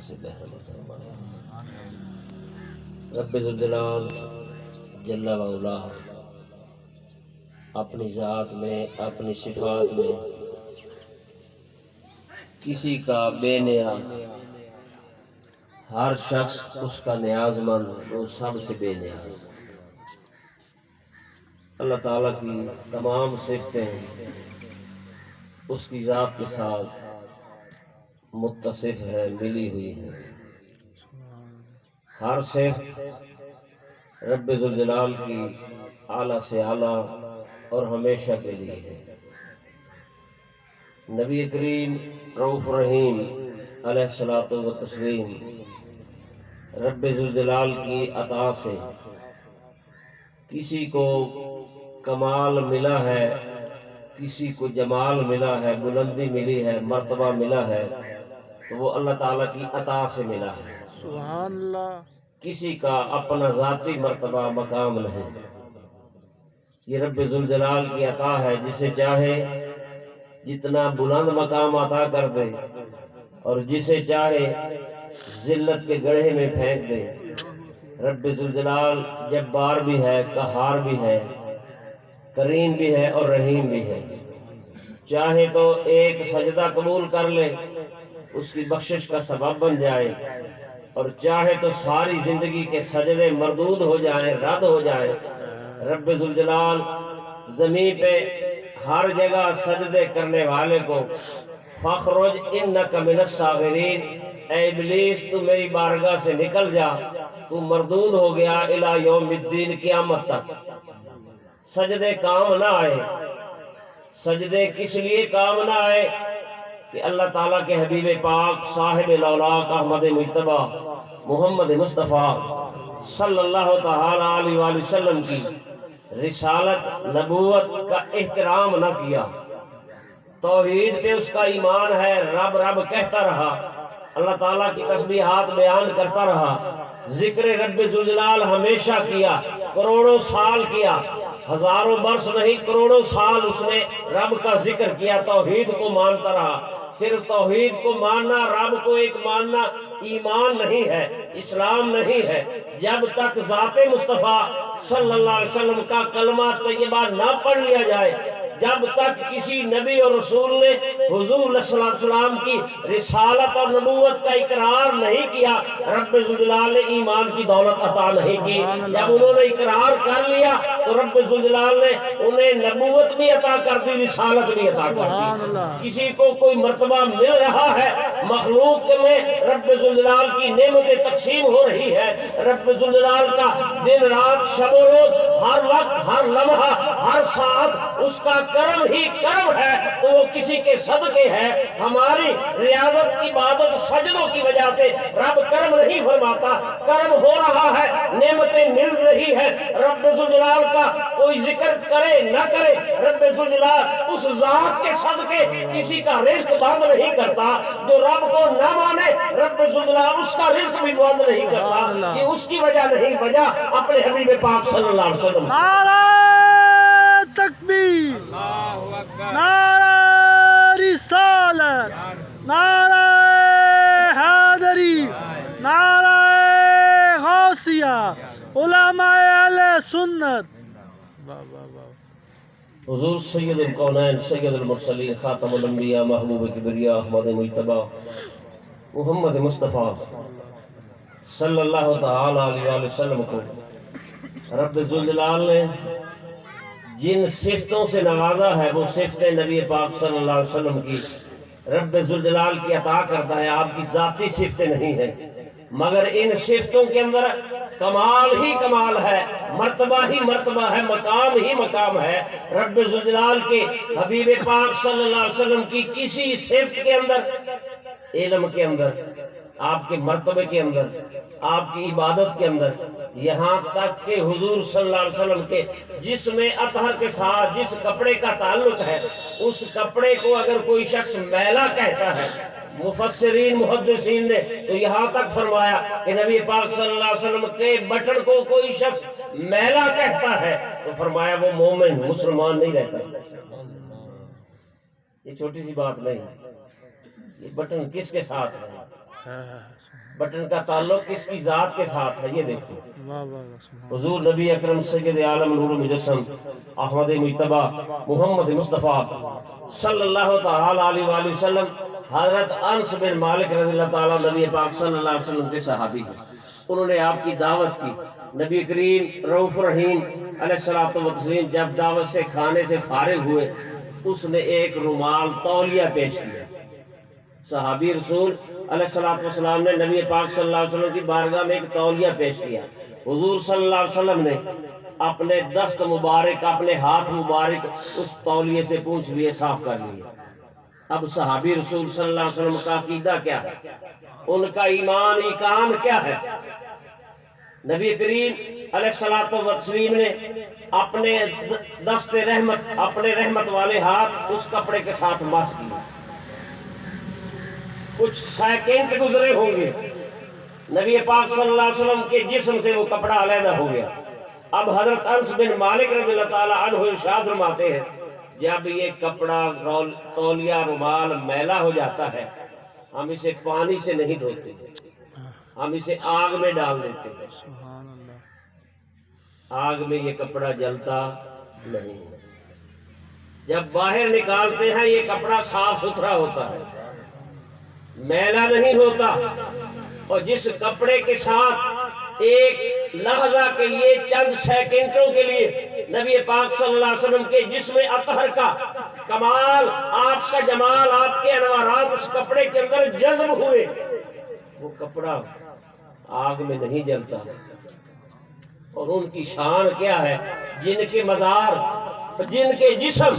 سے بہرما فرمائے۔ رب ذوالجلال جل وعلا اپنی ذات میں، اپنی صفات میں کسی کا بے نیاز، ہر شخص اس کا نیاز مند، وہ سب سے بے نیاز۔ اللہ تعالیٰ کی تمام صفتیں اس کی ذات کے ساتھ متصف ہے، ملی ہوئی ہیں۔ ہر صفت رب ذوالجلال کی اعلیٰ سے اعلیٰ اور ہمیشہ کے لیے ہے۔ نبی کریم رؤوف رحیم علیہ الصلوۃ والتسلیم رب ذوالجلال کی عطا سے کسی کو کمال ملا ہے، کسی کو جمال ملا ہے، بلندی ملی ہے، مرتبہ ملا ہے، تو وہ اللہ تعالیٰ کی عطا سے ملا ہے۔ سبحان اللہ۔ کسی کا اپنا ذاتی مرتبہ مقام نہیں، یہ رب ذوالجلال کی عطا ہے۔ جسے چاہے جتنا بلند مقام عطا کر دے اور جسے چاہے ذلت کے گڑھے میں پھینک دے۔ رب ذوالجلال جبار بھی ہے، قہار بھی ہے، کریم بھی ہے اور رحیم بھی ہے۔ چاہے تو ایک سجدہ قبول کر لے، اس کی بخشش کا سبب بن جائے، اور چاہے تو ساری زندگی کے سجدے مردود ہو جائیں، رد ہو جائیں۔ رب ذوالجلال زمین پہ ہر جگہ سجدے کرنے والے کو فخرج انک من الصاغرین، اے ابلیس تو میری بارگاہ سے نکل جا، تو مردود ہو گیا الی یوم الدین، قیامت تک۔ سجدے کام نہ آئے، سجدے کس لیے کام نہ آئے کہ اللہ تعالیٰ کے حبیب پاک صاحب الاولاق احمد مجتبی محمد مصطفیٰ صلی اللہ تعالیٰ علیہ وآلہ وسلم کی رسالت نبوت کا احترام نہ کیا، توحید پہ اس کا ایمان ہے، رب رب کہتا رہا، اللہ تعالیٰ کی تسبیحات بیان کرتا رہا، ذکر رب ذوالجلال ہمیشہ کیا، کروڑوں سال کیا، ہزاروں برس نہیں کروڑوں سال اس نے رب کا ذکر کیا، توحید کو مانتا رہا۔ صرف توحید کو ماننا، رب کو ایک ماننا ایمان نہیں ہے، اسلام نہیں ہے۔ جب تک ذات مصطفیٰ صلی اللہ علیہ وسلم کا کلمہ طیبہ نہ پڑھ لیا جائے، جب تک کسی نبی اور رسول نے حضور صلی اللہ علیہ وسلم کی رسالت اور نبوت کا اقرار نہیں کیا، رب ذوالجلال نے ایمان کی دولت عطا نہیں کی۔ جب انہوں نے اقرار کر لیا تو رب ذوالجلال نے انہیں نبوت بھی عطا کر دی، رسالت بھی عطا کر دی۔ کسی کو کوئی مرتبہ مل رہا ہے، مخلوق میں رب ذوالجلال کی نعمتیں تقسیم ہو رہی ہے، رب ذوالجلال کا دن رات شب و روز، ہر وقت، ہر لمحہ، ہر ساعت اس کا کرم ہی کرم ہے، تو وہ کسی کے صدقے ہے۔ ہماری ریاضت، عبادت، سجدوں کی وجہ سے رب کرم نہیں فرماتا، کرم ہو رہا ہے، نعمتیں مل رہی ہے۔ رب ذوالجلال کا کوئی ذکر کرے نہ کرے، رب ذوالجلال اس ذات کے صدقے کسی کا رزق بند نہیں کرتا۔ جو رب کو نہ مانے، رب ذوالجلال اس کا رزق بھی بند نہیں کرتا۔ یہ اس کی وجہ نہیں، وجہ اپنے حبیب پاک صلی اللہ علیہ وسلم۔ نعرہ تکبیر، نعرہ رسالت، نعرہ حیدری، نعرہ غوثیہ، علماء اہل سنت۔ حضور سید الکونین، سید المرسلین، خاتم الانبیاء، محبوب کبریا احمد مجتبی محمد مصطفیٰ صلی اللہ تعالیٰ علیہ وآلہ وسلم کو رب ذوالجلال نے جن صفتوں سے نوازا ہے، وہ صفتیں نبی پاک صلی اللہ علیہ وسلم کی رب ذوالجلال کی عطا کرتا ہے، آپ کی ذاتی صفتیں نہیں ہیں، مگر ان صفتوں کے اندر کمال ہی کمال ہے، مرتبہ ہی مرتبہ ہے، مقام ہی مقام ہے۔ رب ذوالجلال کے حبیب پاک صلی اللہ علیہ وسلم کی کسی صفت کے اندر، علم کے اندر، آپ کے مرتبے کے اندر، آپ کی عبادت کے اندر، یہاں تک کہ حضور صلی اللہ علیہ وسلم کے جسم اطہر کے ساتھ جس کپڑے کا تعلق ہے، اس کپڑے کو اگر کوئی شخص میلا کہتا ہے، مفسرین محدثین نے تو یہاں تک فرمایا کہ نبی پاک صلی اللہ علیہ وسلم کے بٹن کو کوئی شخص میلا کہتا ہے تو فرمایا وہ مومن، مسلمان نہیں رہتا۔ یہ چھوٹی سی بات نہیں، یہ بٹن کس کے ساتھ ہے؟ بٹن کا تعلق کس کی ذات کے ساتھ ہے، یہ دیکھو۔ واہ واہ واہ، سبحان حضور نبی اکرم سید عالم نور مجسم احمد مجتبی محمد مصطفیٰ صلی اللہ تعالی علیہ وآلہ وسلم حضرت انس بن مالک رضی اللہ تعالی نبی پاک صلی اللہ علیہ وسلم کے صحابی ہیں۔ انہوں نے آپ کی دعوت کی۔ نبی کریم رؤوف رحیم علیہ الصلوۃ والتسلیم جب دعوت سے کھانے سے فارغ ہوئے، اس نے ایک رومال تولیہ پیش کیا۔ صحابی رسول علیہ الصلوۃ والسلام نے نبی پاک صلی اللہ علیہ وسلم کی بارگاہ میں ایک تولیہ پیش کیا۔ حضور صلی اللہ علیہ وسلم نے اپنے دست مبارک، اپنے ہاتھ مبارک اس تولیے سے پونچھ لیے، صاف کر لیے۔ اب صحابی رسول صلی اللہ علیہ وسلم کا عقیدہ کیا ہے، ان کا ایمان ایقان کیا ہے؟ نبی کریم علیہ الصلوۃ والتسلیم نے اپنے دست رحمت، اپنے رحمت والے ہاتھ اس کپڑے کے ساتھ مس کیے۔ کچھ سیکنڈ گزرے ہوں گے، نبی پاک صلی اللہ علیہ وسلم کے جسم سے وہ کپڑا علیحدہ ہو گیا۔ اب حضرت انس بن مالک رضی اللہ تعالی عنہ ارشاد فرماتے ہیں، جب یہ کپڑا تولیہ رومال میلا ہو جاتا ہے، ہم اسے پانی سے نہیں دھوتے، ہم اسے آگ میں ڈال دیتے ہیں۔ سبحان اللہ، آگ میں یہ کپڑا جلتا نہیں ہے۔ جب باہر نکالتے ہیں یہ کپڑا صاف ستھرا ہوتا ہے، میلا نہیں ہوتا۔ اور جس کپڑے کے ساتھ ایک لحظہ کے لیے، چند سیکنڈوں کے لیے نبی پاک صلی اللہ علیہ وسلم کے جسم اطہر کا کمال، آپ کا جمال، آپ کے انوارات اس کپڑے کے اندر جذب ہوئے، وہ کپڑا آگ میں نہیں جلتا۔ اور ان کی شان کیا ہے، جن کے مزار، جن کے جسم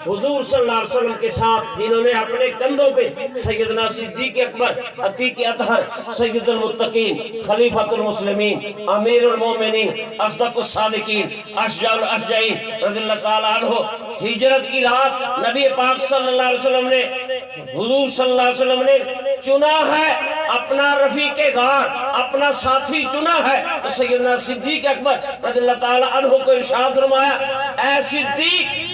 حضور صلی اللہ علیہ وسلم کے ساتھ، جنہوں نے اپنے کندھوں پہ سیدنا صدیق اکبر، عتیق اطہر، سید المتقین، خلیفۃ المسلمین، امیر المومنین، اصدق الصادقین، اشجع الاشجعین رضی اللہ تعالیٰ عنہ، ہجرت کی رات نبی پاک صلی اللہ علیہ وسلم نے، حضور صلی اللہ علیہ وسلم نے چنا ہے، اپنا رفیق غار، اپنا ساتھی چنا ہے، تو سیدنا صدیق اکبر رضی اللہ تعالیٰ عنہ کو ارشاد فرمایا، اے صدیق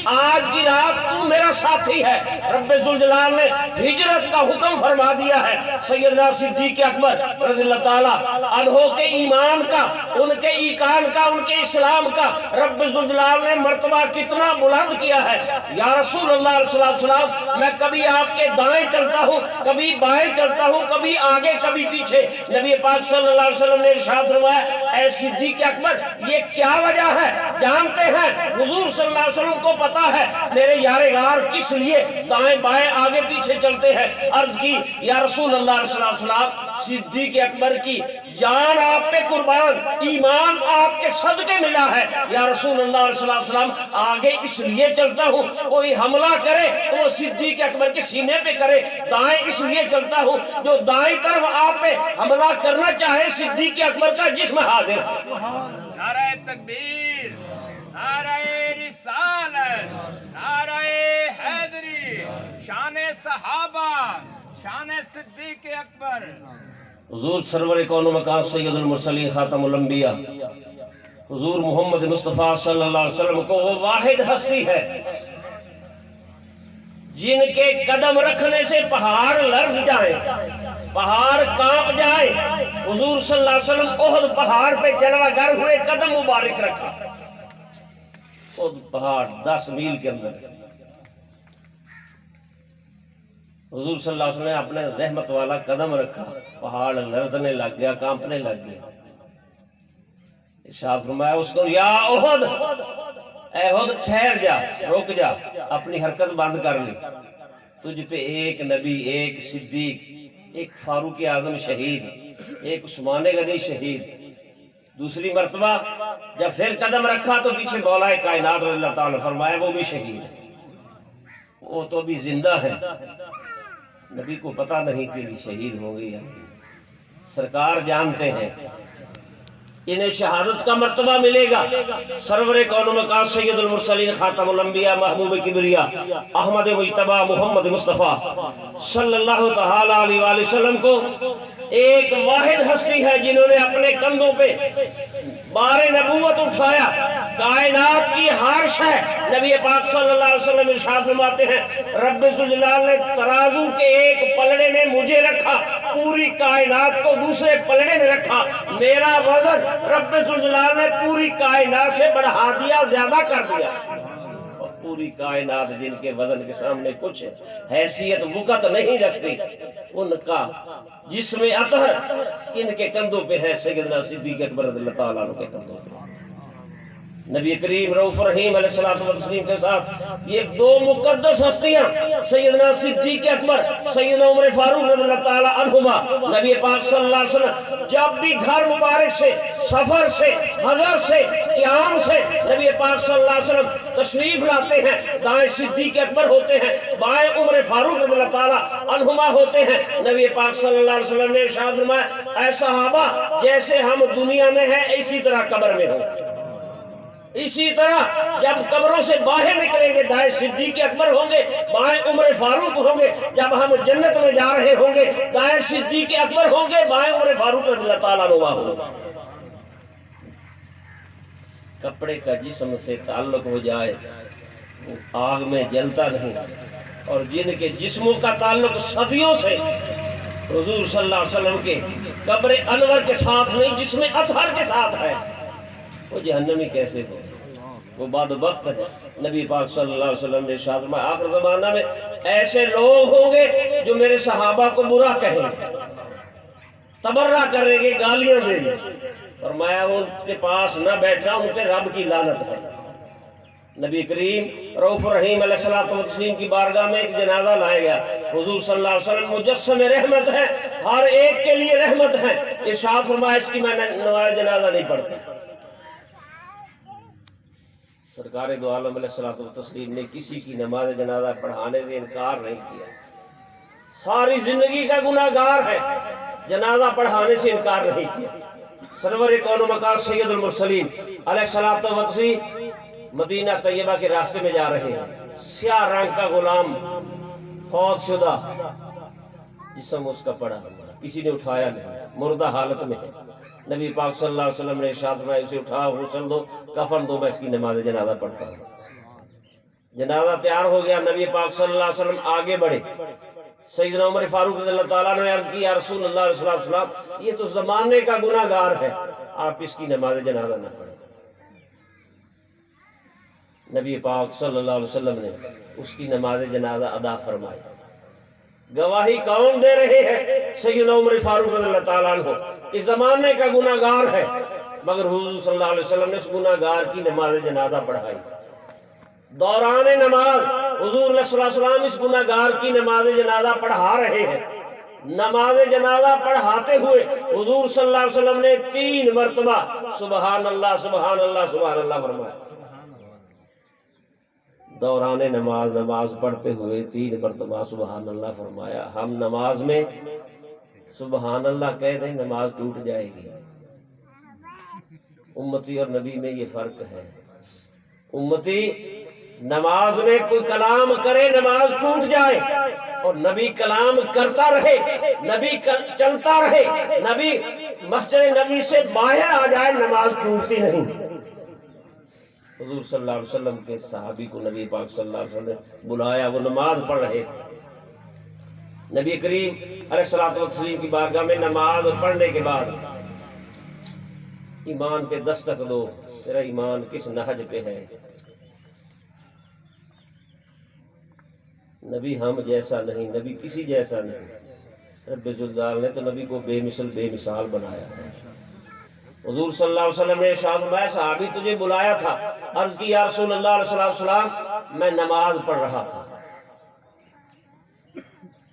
آج کی رات تو میرا ساتھی ہے۔ رب ذوالجلال نے ہجرت کا حکم فرما دیا ہے۔ سیدنا صدیق اکبر رضی اللہ تعالیٰ عنہ کے ایمان کا، ان کے ایقان کا، ان کے اسلام کا رب ذوالجلال نے مرتبہ کتنا بلند کیا ہے۔ یا رسول اللہ علیہ السلام، میں کبھی آپ کے دائیں چلتا ہوں، کبھی بائیں چلتا ہوں، کبھی آگے کبھی پیچھے۔ نبی پاک صلی اللہ علیہ وسلم نے ارشاد فرمایا، اے صدیق اکبر یہ کیا وجہ ہے؟ جانتے ہیں حضور صلی اللہ علیہ وسلم کو پتا ہے میرے یار غار کس لیے دائیں بائیں آگے پیچھے چلتے ہیں۔ عرض کی، یا رسول اللہ علیہ السلام، صدیق اکبر کی جان آپ پہ قربان، ایمان آپ کے صدقے ملا ہے۔ یا رسول اللہ علیہ السلام، آگے اس لیے چلتا ہوں کوئی حملہ کرے تو وہ صدیق اکبر کے سینے پہ کرے، دائیں اس لیے چلتا ہوں جو دائیں طرف آپ پہ حملہ کرنا چاہے صدیق اکبر کا جسم حاضر۔ نعرہ تکبیر، نعرہ رسالت، نعرہ حیدری، شان صحابہ، شان صدیق اکبر۔ حضور سرور کون و مکان سید المرسلین خاتم الانبیاء حضور محمد مصطفیٰ صلی اللہ علیہ وسلم کو وہ واحد ہستی ہے جن کے قدم رکھنے سے پہاڑ لرز جائیں، پہاڑ کانپ جائیں۔ حضور صلی اللہ علیہ وسلم احد پہاڑ پہ جلوہ گر ہوئے، قدم مبارک رکھا، احد پہاڑ 10 میل کے اندر۔ حضور صلی اللہ علیہ وسلم نے اپنے رحمت والا قدم رکھا، پہاڑ لرزنے لگ گیا، کانپنے لگ گیا۔ ارشاد فرمایا اس کو، یا احد، اے احد ٹھہر جا، رک جا، اپنی حرکت بند کر لی، تجھ پہ ایک نبی، ایک صدیق، ایک فاروق اعظم شہید، ایک عثمان غنی شہید۔ دوسری مرتبہ جب پھر قدم رکھا تو پیچھے مولا کائنات رضی اللہ تعالیٰ فرمایا وہ بھی شہید ہے، وہ تو بھی زندہ ہے۔ نبی کو پتہ نہیں کہ شہید ہوں گے یا نہیں، سرکار جانتے ہیں انہیں شہادت کا مرتبہ ملے گا۔ سرور کون و مکان سید المرسلین خاتم الانبیاء محبوب کبریا احمد مجتبی محمد مصطفیٰ صلی اللہ تعالی علیہ وآلہ وسلم کو ایک واحد ہستی ہے جنہوں نے اپنے کندھوں پہ بار نبوت اٹھایا، کائنات کی ہر شے نبی پاک صلی اللہ علیہ وسلم ارشاد فرماتے ہیں رب ذوالجلال نے ترازو کے ایک پلڑے میں مجھے رکھا، پوری کائنات کو دوسرے پلڑے میں رکھا، میرا وزن رب ذوالجلال نے پوری کائنات سے بڑھا دیا، زیادہ کر دیا۔ اور پوری کائنات جن کے وزن کے سامنے کچھ حیثیت وقت نہیں رکھتی، ان کا جسم اطہر کن کے کندھوں پہ ہے؟ سیدنا صدیق اکبر رضی اللہ تعالیٰ عنہ کے کندھوں پہ۔ نبی کریم رؤوف رحیم علیہ الصلوۃ والتسلیم کے ساتھ یہ دو مقدس ہستیاں سیدنا صدیق اکبر، سیدنا عمر فاروق رضی اللہ تعالیٰ عنہما، نبی پاک صلی اللہ علیہ وسلم جب بھی گھر مبارک سے، سفر سے، حضر سے، قیام سے نبی پاک صلی اللہ علیہ وسلم تشریف لاتے ہیں، دائیں صدیق اکبر ہوتے ہیں، بائیں عمر فاروق رضی اللہ تعالیٰ عنہما ہوتے ہیں۔ نبی پاک صلی اللہ علیہ وسلم نے ارشاد فرمایا اے صحابہ جیسے ہم دنیا میں ہیں اسی طرح قبر میں ہوں۔ اسی طرح جب قبروں سے باہر نکلیں گے دائیں صدیق اکبر ہوں گے، بائیں عمر فاروق ہوں گے، جب ہم جنت میں جا رہے ہوں گے دائیں صدیق اکبر ہوں گے، بائیں عمر فاروق رضی اللہ تعالیٰ عنہ ہوں گے۔ کپڑے کا جسم سے تعلق ہو جائے وہ آگ میں جلتا نہیں، اور جن کے جسموں کا تعلق صدیوں سے حضور صلی اللہ علیہ وسلم کے قبر انور کے ساتھ نہیں، جسم اطہر کے ساتھ ہے، وہ جہنمی کیسے ہو؟ وہ بعد وقت ہے۔ نبی پاک صلی اللہ علیہ وسلم نے ارشاد فرمایا آخر زمانہ میں ایسے لوگ ہوں گے جو میرے صحابہ کو برا کہیں گے، تبرہ کریں گے، گالیاں دیں گے، فرمایا ان کے پاس نہ بیٹھنا، ان کے رب کی لعنت ہے۔ نبی کریم رؤوف رحیم علیہ الصلوۃ والتسلیم کی بارگاہ میں ایک جنازہ لائے گیا، حضور صلی اللہ علیہ وسلم مجسم رحمت ہے، ہر ایک کے لیے رحمت ہے، ارشاد فرمایا اس کی میں نماز جنازہ نہیں پڑھتا۔ سرکار دو عالم علیہ الصلوۃ والتسلیم نے کسی کی نماز جنازہ پڑھانے سے انکار نہیں کیا، ساری زندگی کا گناہ گار ہے، جنازہ پڑھانے سے انکار نہیں کیا۔ سرور کون و مکان سید المرسلین علیہ الصلوۃ والتسلیم مدینہ طیبہ کے راستے میں جا رہے ہیں، سیاہ رنگ کا غلام فوت شدہ جسم اس کا پڑا، کسی نے اٹھایا نہیں، مردہ حالت میں ہے۔ نبی پاک صلی اللہ علیہ وسلم نے ارشاد فرمایا اسے اٹھاؤ، غسل دو، کفن دو، میں اس کی نماز جنازہ پڑھتا ہوں۔ جنازہ تیار ہو گیا، نبی پاک صلی اللہ علیہ وسلم آگے بڑھے، سیدنا عمر فاروق رضی اللہ تعالیٰ نے عرض کی یا رسول اللہ علیہ وسلم یہ تو زمانے کا گناہ گار ہے، آپ اس کی نماز جنازہ نہ پڑھیں۔ نبی پاک صلی اللہ علیہ وسلم نے اس کی نماز جنازہ ادا فرمائی۔ گواہی کون دے رہے ہیں؟ سیدنا عمر فاروق رضی اللہ تعالیٰ عنہ کہ زمانے کا گناہ گار ہے، مگر حضور صلی اللہ علیہ وسلم نے اس گناہ گار کی نماز جنازہ پڑھائی۔ دوران نماز حضور صلی اللہ علیہ وسلم اس گناہ گار کی نماز جنازہ پڑھا رہے ہیں۔ نماز جنازہ پڑھاتے ہوئے حضور صلی اللہ علیہ وسلم نے 3 مرتبہ سبحان اللہ سبحان اللہ سبحان اللہ فرمایا۔ دوران نماز پڑھتے ہوئے 3 مرتبہ سبحان اللہ فرمایا۔ ہم نماز میں سبحان اللہ کہہ دیں نماز ٹوٹ جائے گی۔ امتی اور نبی میں یہ فرق ہے، امتی نماز میں کوئی کلام کرے نماز ٹوٹ جائے، اور نبی کلام کرتا رہے، نبی چلتا رہے، نبی مسجد نبی سے باہر آ جائے نماز ٹوٹتی نہیں۔ حضور صلی اللہ علیہ وسلم کے صحابی کو نبی پاک صلی اللہ علیہ وسلم نے بلایا، وہ نماز پڑھ رہے تھے۔ نبی کریم علیہ الصلوۃ والتسلیم کی بارگاہ میں نماز پڑھنے کے بعد ایمان پہ دستک دو، تیرا ایمان کس نہج پہ ہے؟ نبی ہم جیسا نہیں، نبی کسی جیسا نہیں۔ رب ذوالجلال نے تو نبی کو بے مثل بے مثال بنایا ہے۔ حضور صلی اللہ علیہ وسلم نے ارشاد فرمایا صحابی تجھے بلایا تھا، عرض کی یا رسول اللہ علیہ السلام میں نماز پڑھ رہا تھا۔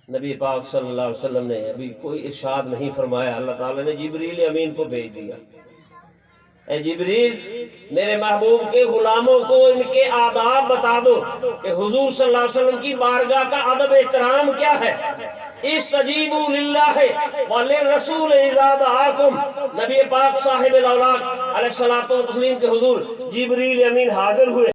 نبی پاک صلی اللہ علیہ وسلم نے ابھی کوئی ارشاد نہیں فرمایا، اللہ تعالیٰ نے جبریل امین کو بھیج دیا، اے جبریل میرے محبوب کے غلاموں کو ان کے آداب بتا دو کہ حضور صلی اللہ علیہ وسلم کی بارگاہ کا ادب احترام کیا ہے۔ استجیبوا للہ وللرسول اذا دعاکم، نبی پاک صاحب الاولاق علیہ الصلوۃ والتسلیم کے حضور جبریل امین حاضر ہوئے۔